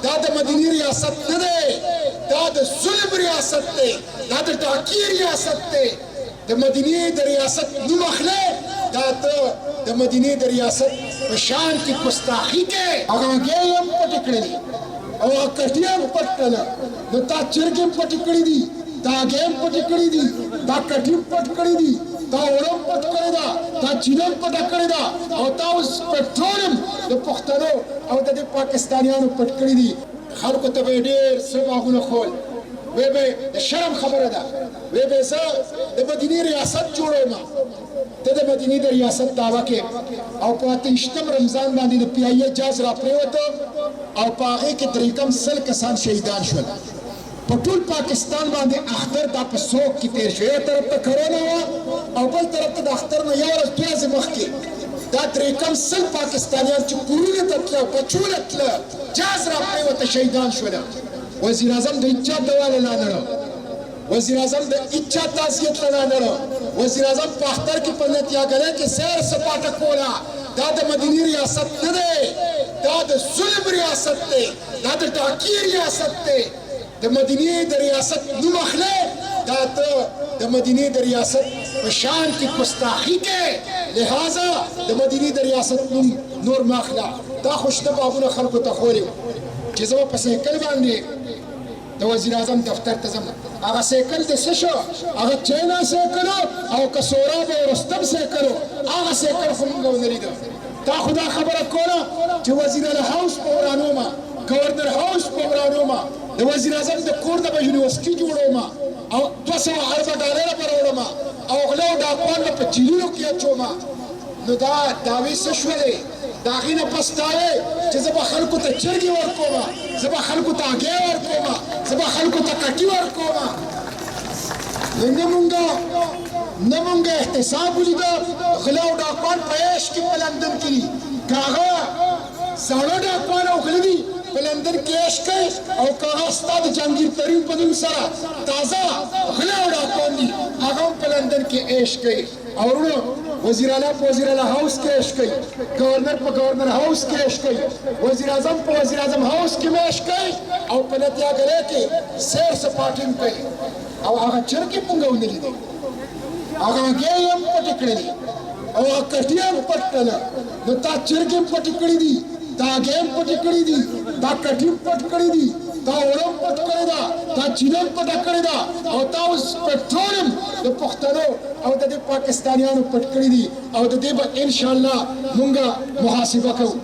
دا د مدینی ریاست نه دی دا د ظلم ریاست دی دا د ټاکی ریاست دی د مدینی د ریاست نوم اخلي دا ته د مدینی د ریاست په شان کې ګستاخي کوي هغه هم پټ کړی او کټیا هم پټ کړل نو تا چرګ هم پټ کړی دي دا هغې هم پټ کړی دي دا کټي هم پټ کړی دي دا اوړه هم پټ کړی ده دا چینه هم پټه کړې ده او تا اوس پټرول هم د پښتنو او د دې پاکستانیانو پټ کړي دي خلکو ته به یې ډېر څه باغونه خول وی به د شرم خبره ده وی به زه د مدینې ریاست جوړوم ته د مدینې د ریاست دعوه کې او په 28 رمضان باندې د پی آی اے جاز را پرېوته او په هغې کې درې کم 100 کسان شهیدان شول په ټول پاکستان باندې اختر دا په سوق کې تیر شو یو طرف ته کرونا وه او بل طرف ته د اختر نه یو ورځ 2 ورځې مخکې دا درې کم 100 پاکستانیان چې کورونو ته تله بچونه تله جاز را پرېوته شهیدان شوله وزیر اعظم د هیچا دواله نه نړه وزیر اعظم د هیچا تعزیت نه نړه وزیر اعظم په اختر کې په نتیاګلۍ کې سیر سپاټه کوله دا د مدینی ریاست نه دی دا د ظلم ریاست دی دا د ټاکی ریاست دی د مدینی د ریاست نوم اخلي دا ته د مدینی د ریاست په شان کې ګستاخي کوي لہذا د مدینی د ریاست نوم نور مه اخله دا خوشته باغونه خلکو ته خوري چې زه به په سایکل باندې د وزیر اعظم دفتر ته ځم هغه سایکل د څه شو هغه چاینا سایکل او که سوراب او رستم سایکل هغه سایکل خو موږ ونه لیده تا خو دا خبره کوله چې وزیر الهاوس په ورانومه گورنر هاوس په ورانومه د وزیر اعظم د کور نه به یونیورسټي جوړوم او 200 اربه ډالره به راوړم او غلا او ډاکوان به په جیلونو کې اچوم نو دا دعوې څه شولې د هغې نه پس دا دی چې زه به خلکو ته چرګې ورکوم زه به خلکو ته هګۍ ورکوم زه به خلکو ته کټي ورکوم نو نه مونږ احتساب ولیده غلا او ډاکوان په عیش کې په لندن کې دي که هغه زاړه ډاکوان او غله دي په لندن کې عیش کوي او که هغه ستا د جهانګیر ترین په نوم سره تازه غله او ډاکوان دي هغه هم په لندن کې عیش کوي او وروڼو وزیر اعلی په وزیر اعلی هاوس کې عیش کوي گورنر په گورنر هاوس کې عیش کوي وزیر اعظم په وزیر اعظم هاوس کې عیش کوي او په نتیاګلۍ کې سیر سپاټې هم کوي او هغه چرګې موږ ونه لیدې هغه هګۍ هم پټې کړلې او هغه کټي هم پټ کړله نو تا چرګې هم پټې کړي دي دا هګۍ هم پټې کړي دي دا کټي هم پټ کړي دي دا اوړه هم پټ کړې ده دا چینه هم پټه کړې ده او تا اوس پټرول هم د پښتنو او د دې پاکستانیانو پټ کړي دي او د دې به انشاءالله مونږ محاسبه کوو